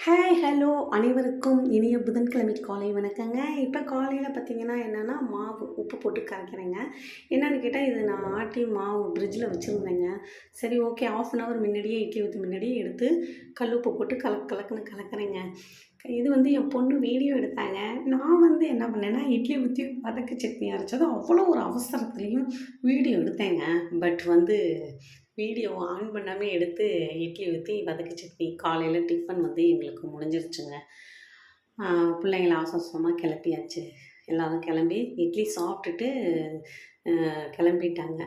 Hi hello அனைவருக்கும் இனிய புதன்கிழமை காலை வணக்கங்க. இப்போ காலையில் பார்த்தீங்கன்னா என்னென்னா மாவு உப்பு போட்டு கரைக்கிறேங்க. என்னென்னு கேட்டால் இது நான் ஆட்டி மாவு ஃப்ரிட்ஜில் வச்சுருந்தேங்க. சரி ஓகே, ஆஃப் அன் ஹவர் முன்னாடியே இட்லி ஊற்றி முன்னாடியே எடுத்து கல் உப்பு போட்டு கலக்குன்னு கலக்கிறேங்க. இது வந்து என் பொண்ணு வீடியோ எடுத்தாங்க. நான் வந்து என்ன பண்ணேன்னா இட்லி ஊற்றி வதக்கு சட்னி அரைச்சதும் அவ்வளோ ஒரு அவசரத்துலேயும் வீடியோ எடுத்தேங்க. பட் வந்து வீடியோ ஆன் பண்ணாமல் எடுத்து இட்லி ஊற்றி வதக்கு சட்னி காலையில் டிஃபன் வந்து எங்களுக்கு முடிஞ்சிருச்சுங்க. பிள்ளைங்கள அவசரமாக கிளப்பியாச்சு. எல்லோரும் கிளம்பி இட்லி சாப்பிட்டுட்டு கிளம்பிட்டாங்க.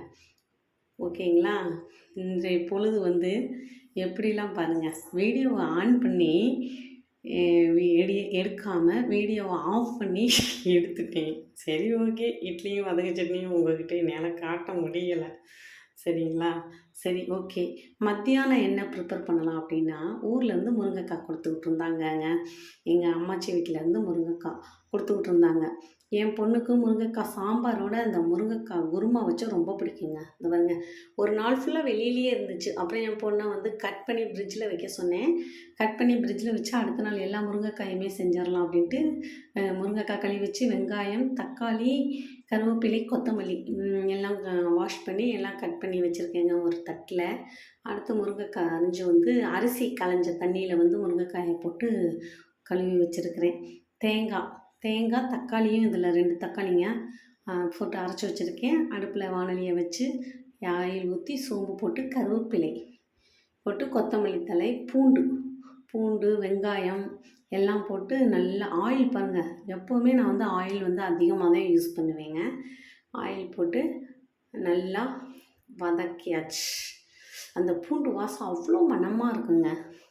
ஓகேங்களா. இன்றைய பொழுது வந்து எப்படிலாம் பாருங்கள், வீடியோவை ஆன் பண்ணி எடுக்காமல் வீடியோவை ஆஃப் பண்ணி எடுத்துட்டேன். சரி ஓகே, இட்லியும் வதக்கு சட்னியும் உங்கள்கிட்ட என்னால் காட்ட முடியலை. சரிங்களா. சரி ஓகே, மத்தியானம் என்ன ப்ரிப்பேர் பண்ணலாம் அப்படின்னா, ஊர்லேருந்து முருங்கைக்காய் கொடுத்துக்கிட்டு இருந்தாங்கங்க. எங்கள் அம்மாச்சி வீட்டிலேருந்து முருங்கைக்காய் கொடுத்துக்கிட்டு இருந்தாங்க. என் பொண்ணுக்கு முருங்கைக்காய் சாம்பாரோட அந்த முருங்கைக்காய் குருமா வச்சா ரொம்ப பிடிக்குங்க. இந்த பாருங்க, ஒரு நாள் ஃபுல்லாக வெளியிலேயே இருந்துச்சு. அப்புறம் என் பொண்ணை வந்து கட் பண்ணி ஃப்ரிட்ஜில் வைக்க சொன்னேன். கட் பண்ணி ஃப்ரிட்ஜில் வச்சு அடுத்த நாள் எல்லா முருங்கைக்காயுமே செஞ்சிடலாம் அப்படின்ட்டு முருங்கைக்காய் கழுவி வச்சு வெங்காயம், தக்காளி, கருவேப்பிலை, கொத்தமல்லி எல்லாம் வாஷ் பண்ணி எல்லாம் கட் பண்ணி வச்சுருக்கேங்க ஒரு தட்டில். அடுத்து முருங்கைக்காய் அரிஞ்சு வந்து அரிசி களைஞ்ச தண்ணியில் வந்து முருங்கைக்காயை போட்டு கழுவி வச்சுருக்கிறேன். தேங்காய், தக்காளியும் இதில் 2 தக்காளிங்க போட்டு அரைச்சி வச்சுருக்கேன். அடுப்பில் வானலியை வச்சு ஆயில் ஊற்றி சோம்பு போட்டு கருவேப்பிலை போட்டு கொத்தமல்லி தழை, பூண்டு, வெங்காயம் எல்லாம் போட்டு நல்லா ஆயில் பாருங்கள். எப்போவுமே நான் வந்து ஆயில் வந்து அதிகமாக தான் யூஸ் பண்ணுவேங்க. ஆயில் போட்டு நல்லா வதக்கியாச்சு. அந்த பூண்டு வாசம் அவ்வளோ மணமாக இருக்குங்க.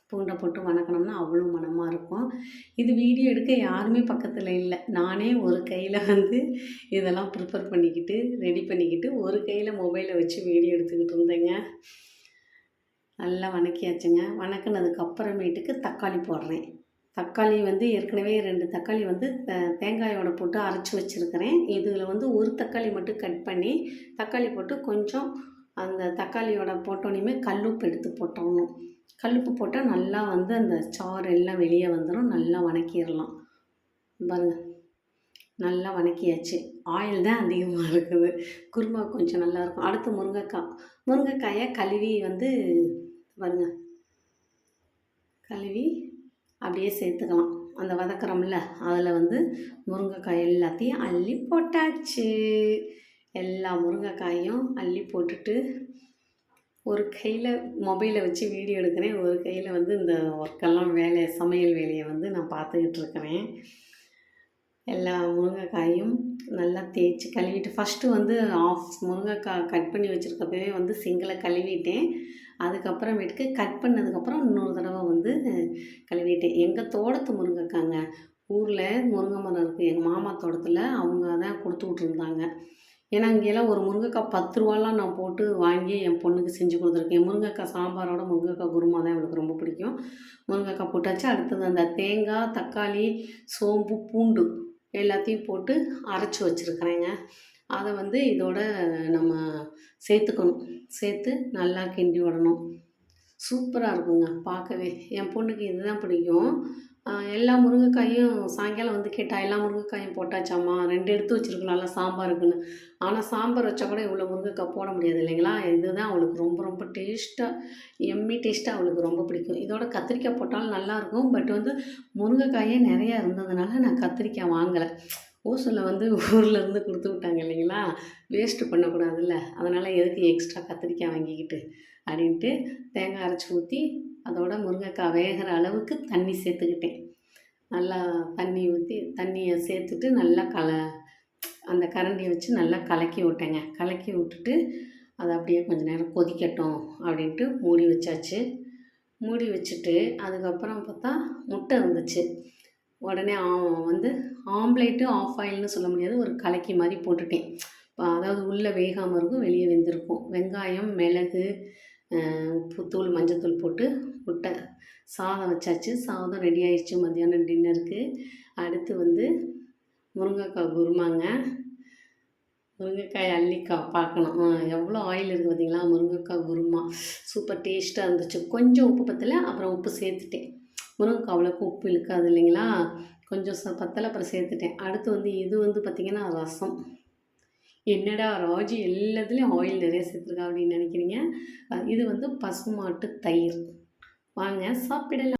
பூண்டை போட்டு வதக்கினோம்னா அவ்வளோ மணமாக இருக்கும். இது வீடியோ எடுக்க யாருமே பக்கத்தில் இல்லை. நானே ஒரு கையில் வந்து இதெல்லாம் ப்ரிப்பேர் பண்ணிக்கிட்டு ரெடி பண்ணிக்கிட்டு ஒரு கையில் மொபைலை வச்சு வீடியோ எடுத்துக்கிட்டு இருந்தேங்க. நல்லா வதக்கியாச்சுங்க. வதக்கினதுக்கப்புறமேட்டுக்கு தக்காளி போடுறேன். தக்காளி வந்து ஏற்கனவே 2 தக்காளி வந்து தேங்காயோட போட்டு அரைச்சி வச்சுருக்கிறேன். இதில் வந்து ஒரு தக்காளி மட்டும் கட் பண்ணி தக்காளி போட்டு கொஞ்சம் அந்த தக்காளியோட போட்டோன்னே கல்லுப்பு எடுத்து போட்டோணும். கல்லுப்பு போட்டால் நல்லா வந்து அந்த சாறு எல்லாம் வெளியே வந்துடும். நல்லா வதக்கிடலாம். பாருங்கள், நல்லா வதக்கியாச்சு. ஆயில் தான் அதிகமாக இருக்குது. குருமா கொஞ்சம் நல்லாயிருக்கும். அடுத்து முருங்கைக்காயை கழுவி வந்து பாருங்கள், கழுவி அப்படியே சேர்த்துக்கலாம். அந்த வதக்குறோம்ல அதில் வந்து முருங்கைக்காய் எல்லாத்தையும் அள்ளி போட்டாச்சு. எல்லா முருங்கைக்காயும் அள்ளி போட்டுட்டு ஒரு கையில் மொபைலை வச்சு வீடியோ எடுக்கிறேன். ஒரு கையில் வந்து இந்த ஒர்க்கெல்லாம் சமையல் வேலையை வந்து நான் பார்த்துக்கிட்டு இருக்கிறேன். எல்லா முருங்கைக்காயும் நல்லா தேய்ச்சி கழுவிட்டு ஃபஸ்ட்டு வந்து முருங்கைக்காய் கட் பண்ணி வச்சுருக்கப்பவே வந்து சிங்கில் கழுவிட்டேன். அதுக்கப்புறமேட்டுக்கு கட் பண்ணதுக்கப்புறம் இன்னொரு தடவை வந்து கழுவிட்டேன். எங்கள் தோட்டத்து முருங்கைக்காங்க. ஊரில் முருங்கை மரம் இருக்குது. எங்கள் மாமா தோட்டத்தில் அவங்க தான் கொடுத்து விட்ருந்தாங்க. ஏன்னா இங்கெல்லாம் ஒரு முருங்கைக்காய் 10 ரூபாலாம் நான் போட்டு வாங்கி என் பொண்ணுக்கு செஞ்சு கொடுத்துருக்கேன். முருங்கைக்காய் சாம்பாரோட முருங்கைக்காய் குருமா தான் அவளுக்கு ரொம்ப பிடிக்கும். முருங்கைக்காய் போட்டாச்சு. அடுத்தது அந்த தேங்காய், தக்காளி, சோம்பு, பூண்டு எல்லாத்தையும் போட்டு அரைச்சி வச்சுருக்கிறேங்க. அதை வந்து இதோட நம்ம சேர்த்துக்கணும். சேர்த்து நல்லா கிண்டி விடணும். சூப்பராக இருக்குங்க பார்க்கவே. என் பொண்ணுக்கு இதுதான் பிடிக்கும். எல்லா முருங்கைக்காயும் சாயங்காலம் வந்து கேட்டால் எல்லா முருங்கைக்காயும் போட்டாச்சாம்மா, 2 எடுத்து வச்சுருக்கலாம்ல சாம்பாருக்குன்னு. ஆனால் சாம்பார் வச்சா கூட இவ்வளோ முருங்கைக்காய் போட முடியாது இல்லைங்களா. இதுதான் அவளுக்கு ரொம்ப ரொம்ப டேஸ்ட்டாக, எம்மி டேஸ்ட்டாக அவளுக்கு ரொம்ப பிடிக்கும். இதோட கத்திரிக்காய் போட்டாலும் நல்லாயிருக்கும். பட் வந்து முருங்கைக்காயே நிறையா இருந்ததுனால நான் கத்திரிக்காய் வாங்கலை. ஓசூரில் வந்து ஊர்லேருந்து கொடுத்து விட்டாங்க இல்லைங்களா, வேஸ்ட்டு பண்ணக்கூடாதுல்ல. அதனால் எதுக்கு எக்ஸ்ட்ரா கத்திரிக்காய் வாங்கிக்கிட்டு அப்படின்ட்டு தேங்காய் அரைச்சி ஊற்றி அதோட முருங்கைக்காய் வேகிற அளவுக்கு தண்ணி சேர்த்துக்கிட்டேன். நல்லா தண்ணி ஊற்றி தண்ணியை சேர்த்துட்டு நல்லா அந்த கரண்டியை வச்சு நல்லா கலக்கி விட்டேங்க. கலக்கி விட்டுட்டு அதை அப்படியே கொஞ்சம் நேரம் கொதிக்கட்டும் அப்படின்ட்டு மூடி வச்சாச்சு. மூடி வச்சுட்டு அதுக்கப்புறம் பார்த்தா முட்டை இருந்துச்சு. உடனே வந்து ஆம்லேட்டு ஆஃப் ஆயில்னு சொல்ல முடியாது, ஒரு கலக்கி மாதிரி போட்டுட்டேன். அதாவது உள்ளே வேகாமல் இருக்கும், வெளியே வெந்திருக்கும். வெங்காயம், மிளகு, உப்புத்தூள், மஞ்சத்தூள் போட்டு முட்டை சாதம் வச்சாச்சு. சாதம் ரெடி ஆயிடுச்சு மத்தியானம் டின்னருக்கு. அடுத்து வந்து முருங்கைக்காய் குருமாங்க. முருங்கைக்காய் அள்ளிக்காய் பார்க்கணும். எவ்வளோ ஆயில் இருக்குது பார்த்தீங்களா. முருங்கைக்காய் குருமா சூப்பர் டேஸ்ட்டாக இருந்துச்சு. கொஞ்சம் உப்பு பத்தலை, அப்புறம் உப்பு சேர்த்துட்டேன். முருங்கைக்காய் அவ்வளோக்கு உப்பு இழுக்காது இல்லைங்களா, கொஞ்சம் பத்தலை அப்புறம் சேர்த்துட்டேன். அடுத்து வந்து இது வந்து பார்த்திங்கன்னா ரசம். என்னடா ராஜி எல்லாத்துலேயும் ஆயில் நிறைய சேர்த்துருக்கா அப்படின்னு நினைக்கிறீங்க. இது வந்து பசுமாட்டு தயிர். வாங்க சாப்பிடலாம்.